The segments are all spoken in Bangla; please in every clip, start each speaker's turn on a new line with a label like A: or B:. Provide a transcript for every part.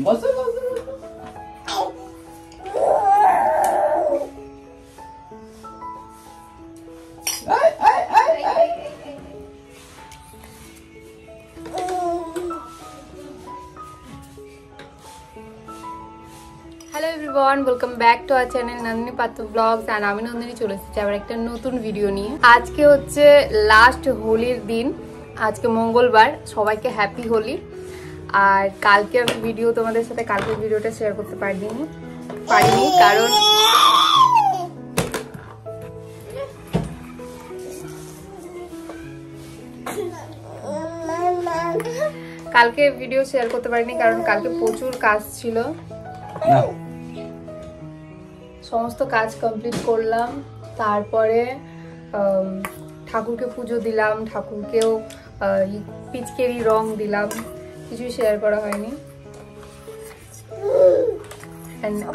A: বসো বসো
B: hello everyone, welcome back to our channel Nandini পাত্র ব্লগস। আর আমি নন্দিনী চলে এসেছি আবার একটা নতুন ভিডিও নিয়ে। আজকে হচ্ছে লাস্ট হোলির দিন, আজকে মঙ্গলবার। সবাইকে হ্যাপি হোলি। আর কালকে আমি ভিডিও তোমাদের সাথে কালকের ভিডিওটা শেয়ার করতে পারিনি কারণ কালকে প্রচুর কাজ ছিল। সমস্ত কাজ কমপ্লিট করলাম, তারপরে ঠাকুরকে পুজো দিলাম, ঠাকুরকেও পিচকেরি রং দিলাম, কিছুই শেয়ার করা হয়নি।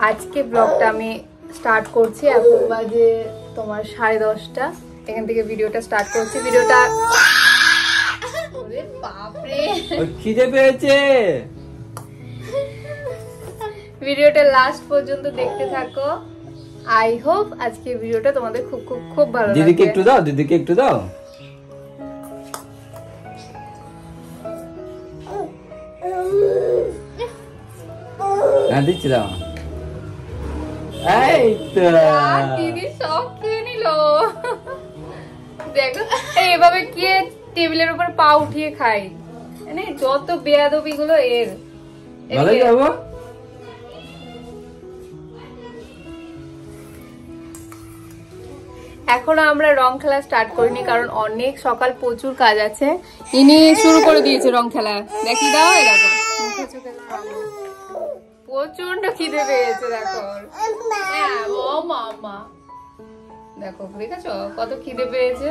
B: আজকে ব্লগটা আমি স্টার্ট করছি, এখন বাজে তোমার 10:30। এখান থেকে ভিডিওটা স্টার্ট করছি। ভিডিওটা বাপরে
A: খিদে পেয়েছে,
B: ভিডিওটা লাস্ট পর্যন্ত দেখতে থাকো। আই হোপ আজকে ভিডিওটা তোমাদের খুব খুব খুব ভালো লাগবে।
A: দিদিকে একটু দাও, দিদিকে একটু দাও। না দিচ্ছি, দাও। এই তো
B: দিদি সব খেয়ে নিল। দেখো এইভাবে কে টেবিলের উপর পা উঠিয়ে খায়, মানে যত বেয়াদবি গুলো এর।
A: ভালো যাবো।
B: এখনো আমরা রং খেলা স্টার্ট করিনি, কারণ অনেক সকাল, প্রচুর কাজ আছে। ইনি শুরু করে দিয়েছে রং খেলা। দেখি দাও, এরকম মুখে চোখে প্রচন্ড খিদে পেয়েছে। দেখো ও মামা, দেখো দেখেছো কত খিদে পেয়েছে।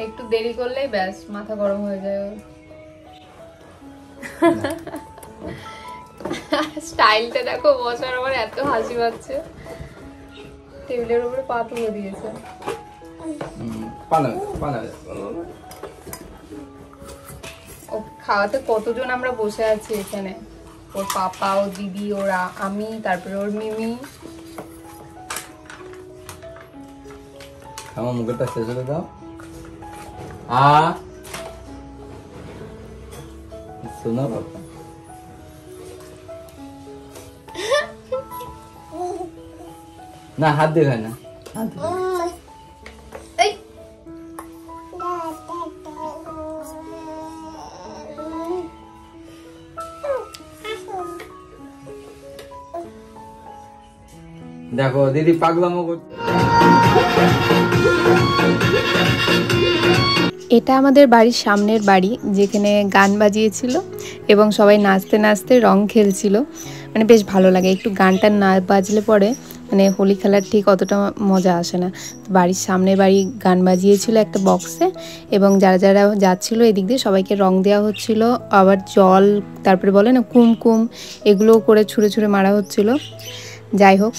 B: একটু দেরি করলেই ব্যাস মাথা গরম হয়ে যায়। স্টাইলটা দেখো বসার, আমার এত হাসি পাচ্ছে। টেবিলের উপরে পা তুলে দিয়েছে। ও খাওয়াতে কতজন আমরা বসে আছি এখানে, ওর পাপা, ওর দিদি, ওরা, আমি, তারপরে ওর মিমি।
A: আমার মুখটা শেষ হয়ে দাও। শোনা বাবা, না হাত দিয়ে খায় না, হাত দিয়ে। দেখো দিদি পাগলামো করছে।
B: এটা আমাদের বাড়ির সামনের বাড়ি, যেখানে গান বাজিয়েছিল এবং সবাই নাচতে নাচতে রং খেলছিল। মানে বেশ ভালো লাগে, একটু গানটা না বাজলে পরে মানে হোলি খেলার ঠিক অতটা মজা আসে না। বাড়ির সামনে বাড়ি গান বাজিয়েছিল একটা বক্সে, এবং যারা যারা যাচ্ছিল এদিক দিয়ে সবাইকে রং দেওয়া হচ্ছিল। আবার জল, তারপরে বলে না কুমকুম, এগুলোও করে ছুঁড়ে ছুঁড়ে মারা হচ্ছিল। যাই হোক,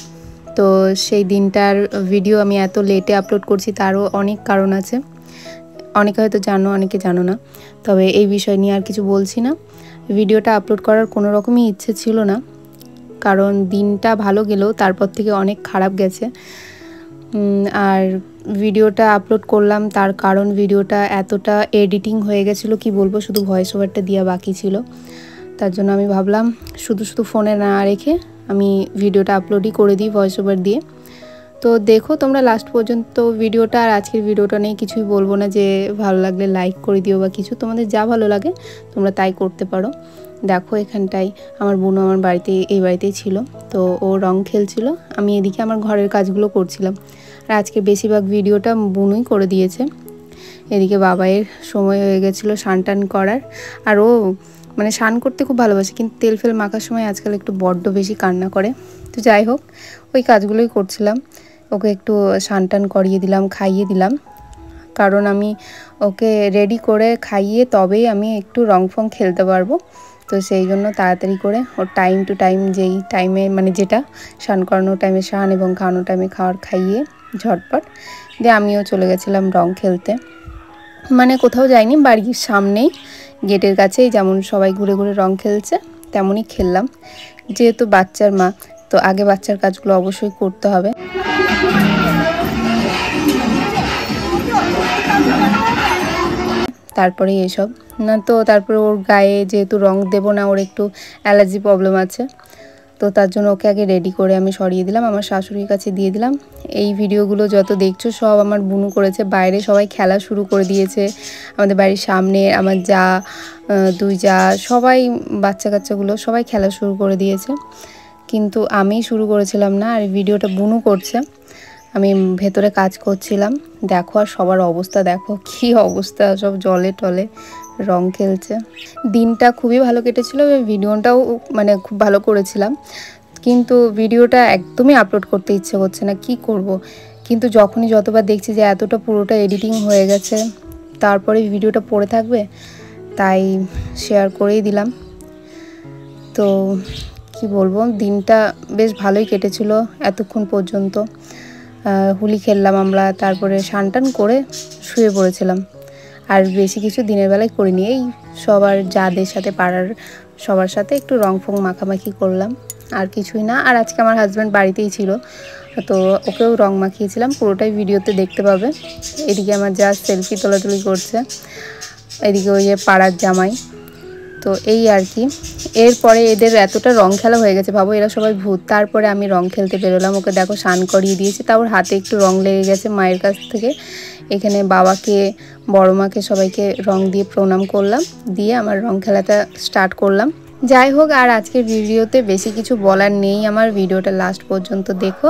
B: তো সেই দিনটার ভিডিও আমি এত লেটে আপলোড করছি, তারও অনেক কারণ আছে। অনেকে হয়তো জানো, অনেকে জানো না। তবে এই বিষয় নিয়ে আর কিছু বলছি না। ভিডিওটা আপলোড করার কোনো রকমই ইচ্ছে ছিল না, কারণ দিনটা ভালো গেলেও তারপর থেকে অনেক খারাপ গেছে। আর ভিডিওটা আপলোড করলাম তার কারণ ভিডিওটা এতটা এডিটিং হয়ে গেছিলো, কি বলবো, শুধু ভয়েস ওভারটা দেওয়া বাকি ছিল। তার জন্য আমি ভাবলাম শুধু শুধু ফোনে না রেখে আমি ভিডিওটা আপলোডই করে দিই ভয়েস ওভার দিয়ে। তো দেখো তোমরা লাস্ট পর্যন্ত ভিডিওটা। আর আজকের ভিডিওটা নিয়ে কিছুই বলবো না, যে ভালো লাগলে লাইক করে দিও বা কিছু, তোমাদের যা ভালো লাগে তোমরা তাই করতে পারো। দেখো এখানটায় আমার বোনও আমার বাড়িতে, এই বাড়িতেই ছিল, তো ও রং খেলছিল, আমি এদিকে আমার ঘরের কাজগুলো করছিলাম। আর আজকে বেশিরভাগ ভিডিওটা বুনুই করে দিয়েছে। এদিকে বাবাইয়ের সময় হয়ে গেছিলো স্নান টান করার। আর ও মানে স্নান করতে খুব ভালোবাসে, কিন্তু তেল ফেল মাখার সময় আজকাল একটু বড্ড বেশি কান্না করে। তো যাই হোক, ওই কাজগুলোই করছিলাম। ওকে একটু স্নান টান করিয়ে দিলাম, খাইয়ে দিলাম, কারণ আমি ওকে রেডি করে খাইয়ে তবেই আমি একটু রং ফং খেলতে পারবো। তো সেই জন্য তাড়াতাড়ি করে ওর টাইম টু টাইম, যেই টাইমে মানে যেটা স্নান করানোর টাইমে স্নান এবং খাওয়ানোর টাইমে খাওয়ার খাইয়ে ঝটপট দিয়ে আমিও চলে গেছিলাম রং খেলতে। মানে কোথাও যাইনি, বাড়ির সামনেই গেটের কাছেই যেমন সবাই ঘুরে ঘুরে রং খেলছে তেমনই খেললাম। যেহেতু বাচ্চার মা, তো আগে বাচ্চার কাজগুলো অবশ্যই করতে হবে। তারপরে এসব না, তো তারপরে ওর গায়ে যেহেতু রং দেবো না, ওর একটু অ্যালার্জি প্রবলেম আছে, তো তার জন্য ওকে আগে রেডি করে আমি সরিয়ে দিলাম, আমার শাশুড়ির কাছে দিয়ে দিলাম। এই ভিডিওগুলো যত দেখছো সব আমার বুনু করেছে। বাইরে সবাই খেলা শুরু করে দিয়েছে, আমাদের বাড়ির সামনে আমার যা, দুই যা, সবাই বাচ্চা কাচ্চাগুলো সবাই খেলা শুরু করে দিয়েছে, কিন্তু আমি শুরু করেছিলাম না। আর ভিডিওটা বুনু করছে, আমি ভেতরে কাজ করছিলাম। দেখো আর সবার অবস্থা দেখো, কি অবস্থা, সব জলে টলে রং খেলছে। দিনটা খুবই ভালো কেটেছিল, ভিডিওটাও মানে খুব ভালো করেছিলাম, কিন্তু ভিডিওটা একদমই আপলোড করতে ইচ্ছে করছে না, কি করব। কিন্তু যখনই যতবার দেখছি যে এতটা পুরোটা এডিটিং হয়ে গেছে, তারপরে ভিডিওটা পড়ে থাকবে, তাই শেয়ার করেই দিলাম। তো কি বলবো, দিনটা বেশ ভালোই কেটেছিল এতক্ষণ পর্যন্ত। হোলি খেললাম আমরা, তারপরে স্নান টান করে শুয়ে পড়েছিলাম। আর বেশি কিছু দিনের বেলায় করিনি, এই সবার যাদের সাথে পাড়ার সবার সাথে একটু রং ফং মাখামাখি করলাম, আর কিছুই না। আর আজকে আমার হাজব্যান্ড বাড়িতেই ছিল, তো ওকেও রং মাখিয়েছিলাম, পুরোটাই ভিডিওতে দেখতে পাবে। এদিকে আমার যা সেলফি তোলাতুলি করছে, এদিকে ওই যে পাড়ার জামাই। তো এই আর কি, এরপরে এদের এতটা রং খেলা হয়ে গেছে, ভাবো এরা সবাই ভূত। তারপরে আমি রং খেলতে বেরোলাম, ওকে দেখো স্নান করিয়ে দিয়েছি, তাও ওর হাতে একটু রং লেগে গেছে মায়ের কাছ থেকে। এখানে বাবাকে, বড় মাকে সবাইকে রং দিয়ে প্রণাম করলাম, দিয়ে আমার রং খেলাটা স্টার্ট করলাম। যাই হোক, আর আজকের ভিডিওতে বেশি কিছু বলার নেই আমার, ভিডিওটা লাস্ট পর্যন্ত দেখো।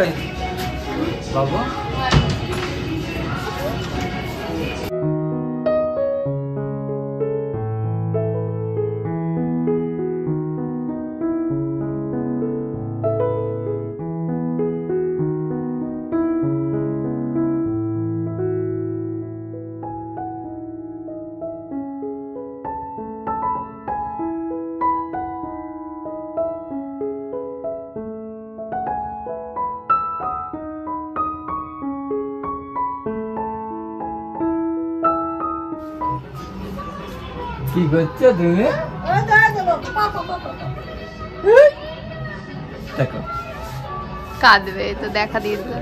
A: কই বাবু কি করছো তুমি? দেখো
B: কাঁদবে তো দেখা দিয়ে দিল।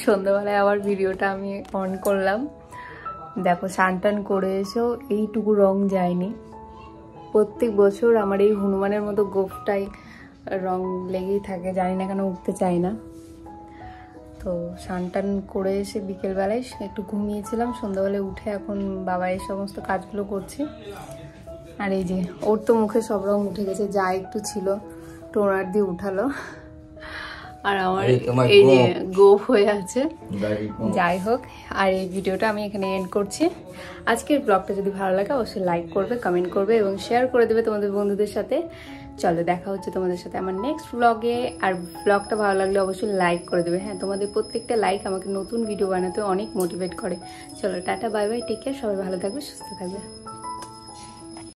B: সন্ধ্যাবেলায় আবার ভিডিওটা আমি অন করলাম। দেখো স্নান টান করে এসেও এইটুকু রং যায়নি। প্রত্যেক বছর আমার এই হনুমানের মতো গোফটাই রং লেগেই থাকে, জানি না কেন উঠতে চায় না। তো স্নান টান করে এসে বিকেলবেলায় একটু ঘুমিয়েছিলাম, সন্ধ্যাবেলায় উঠে এখন বাবা এই সমস্ত কাজগুলো করছে। আর এই যে ওর তো মুখে সব রং উঠে গেছে, যা একটু ছিল টোনার দিয়ে উঠালো। আর আমার এই যে গোফ হয়ে আছে। যাই হোক, আর এই ভিডিওটা আমি এখানে এন্ড করছি। আজকের ব্লগটা যদি ভালো লাগে অবশ্যই লাইক করবে, কমেন্ট করবে এবং শেয়ার করে দেবে তোমাদের বন্ধুদের সাথে। চলো দেখা হচ্ছে তোমাদের সাথে আমার নেক্সট ব্লগে। আর ব্লগটা ভালো লাগলে অবশ্যই লাইক করে দেবে। হ্যাঁ, তোমাদের প্রত্যেকটা লাইক আমাকে নতুন ভিডিও বানাতে অনেক মোটিভেট করে। চলো টাটা, বাই বাই, টেক কেয়ার, সবাই ভালো থাকবে, সুস্থ থাকবে।